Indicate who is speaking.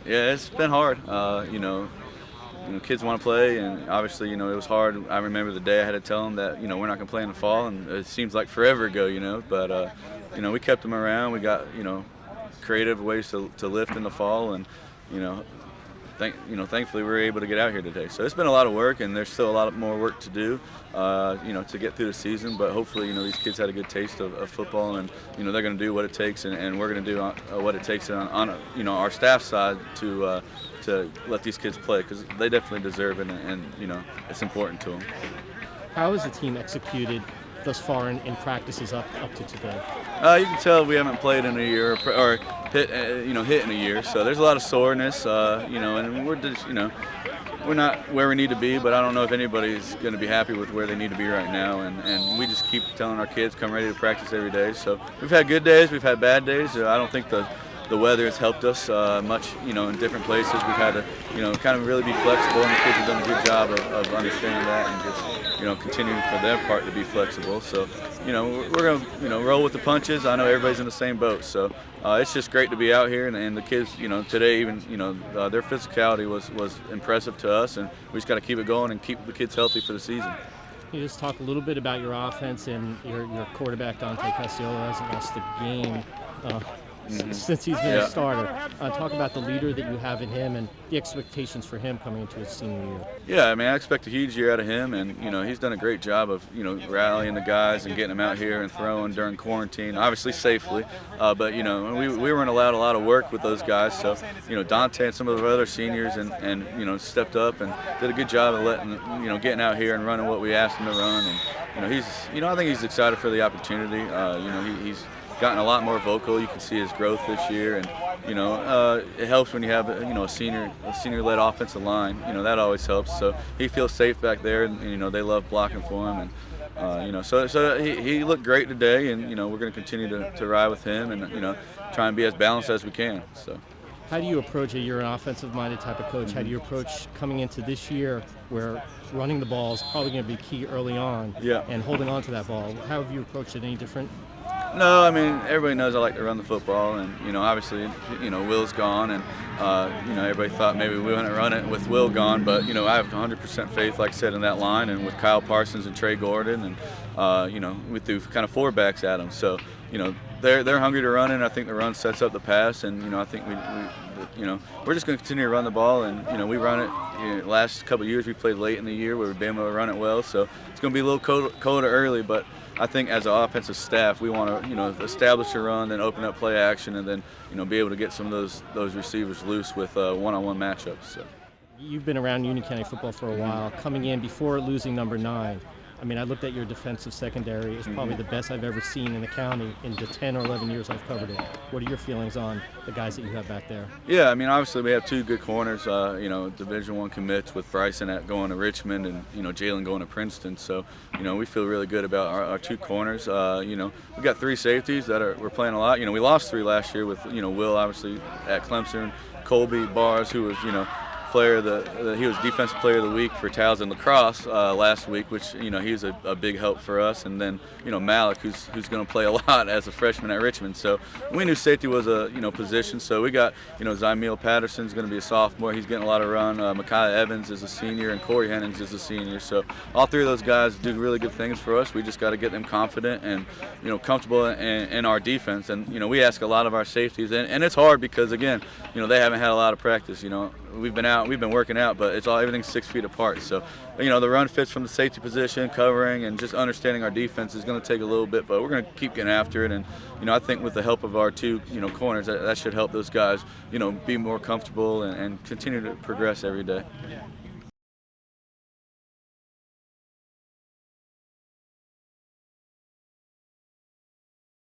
Speaker 1: Yeah, it's been hard. Kids want to play, and obviously, it was hard. I remember the day I had to tell them that, we're not going to play in the fall, and it seems like forever ago, But, we kept them around. We got, creative ways to lift in the fall, and, you know, thankfully we were able to get out here today. So it's been a lot of work, and there's still a lot more work to do, to get through the season. But hopefully, these kids had a good taste of football, and they're going to do what it takes, and we're going to do what it takes on our staff side to let these kids play, because they definitely deserve it, and it's important to them.
Speaker 2: How has the team executed thus far in practices up to today?
Speaker 1: You can tell we haven't played in a year or hit in a year, so there's a lot of soreness, and we're just, we're not where we need to be, but I don't know if anybody's going to be happy with where they need to be right now, and we just keep telling our kids, come ready to practice every day. So we've had good days, we've had bad days. I don't think the weather has helped us much, in different places. We've had to, kind of really be flexible, and the kids have done a good job of understanding that and just, continuing for their part to be flexible. So, we're going to, roll with the punches. I know everybody's in the same boat. So it's just great to be out here, and the kids, today even, their physicality was impressive to us, and we just got to keep it going and keep the kids healthy for the season.
Speaker 2: Can you just talk a little bit about your offense and your quarterback, Dante Castillo, hasn't lost a game since he's been a starter. Talk about the leader that you have in him and the expectations for him coming into his senior year.
Speaker 1: Yeah, I expect a huge year out of him, and he's done a great job of rallying the guys and getting them out here and throwing during quarantine, obviously safely. But we weren't allowed a lot of work with those guys, so Dante and some of the other seniors and stepped up and did a good job of letting getting out here and running what we asked him to run. And he's I think he's excited for the opportunity. He's gotten a lot more vocal. You can see his growth this year, and it helps when you have a senior-led offensive line. That always helps. So he feels safe back there, and they love blocking for him, and so he looked great today, and we're going to continue to ride with him and try and be as balanced as we can. So.
Speaker 2: How do you approach it? You're an offensive-minded type of coach. How do you approach coming into this year where running the ball is probably going to be key early on, and holding on to that ball? How have you approached it any different?
Speaker 1: No, everybody knows I like to run the football, and obviously, Will's gone, and everybody thought maybe we wouldn't run it with Will gone, but I have 100% faith, like I said, in that line, and with Kyle Parsons and Trey Gordon, and we threw kind of four backs at them, so they're hungry to run it, and I think the run sets up the pass, and I think we're just going to continue to run the ball, and we run it. Last couple of years we played late in the year where we've been able to run it well, so it's going to be a little colder early, but I think as an offensive staff, we want to, establish a run, then open up play action, and then, be able to get some of those receivers loose with one-on-one matchups. So.
Speaker 2: You've been around Union County football for a while. Coming in before losing number 9, I looked at your defensive secondary. It's probably the best I've ever seen in the county in the 10 or 11 years I've covered it. What are your feelings on the guys that you have back there?
Speaker 1: Yeah, obviously we have two good corners, Division I commits with Bryson going to Richmond and, Jalen going to Princeton. So, we feel really good about our two corners. We got 3 safeties we're playing a lot. We lost 3 last year with, Will obviously at Clemson, Colby Bars, who was, he was defensive player of the week for Towson lacrosse last week, which he was a big help for us, and then Malik, who's going to play a lot as a freshman at Richmond. So we knew safety was a position. So we got Zymiel Patterson's going to be a sophomore. He's getting a lot of run. Micaiah Evans is a senior, and Corey Hennings is a senior. So all 3 of those guys do really good things for us. We just got to get them confident and comfortable in our defense. And we ask a lot of our safeties, and it's hard because again they haven't had a lot of practice. We've been working out, but everything's 6 feet apart. So, the run fits from the safety position, covering, and just understanding our defense is going to take a little bit, but we're going to keep getting after it. And, I think with the help of our 2, corners, that should help those guys, be more comfortable and continue to progress every day.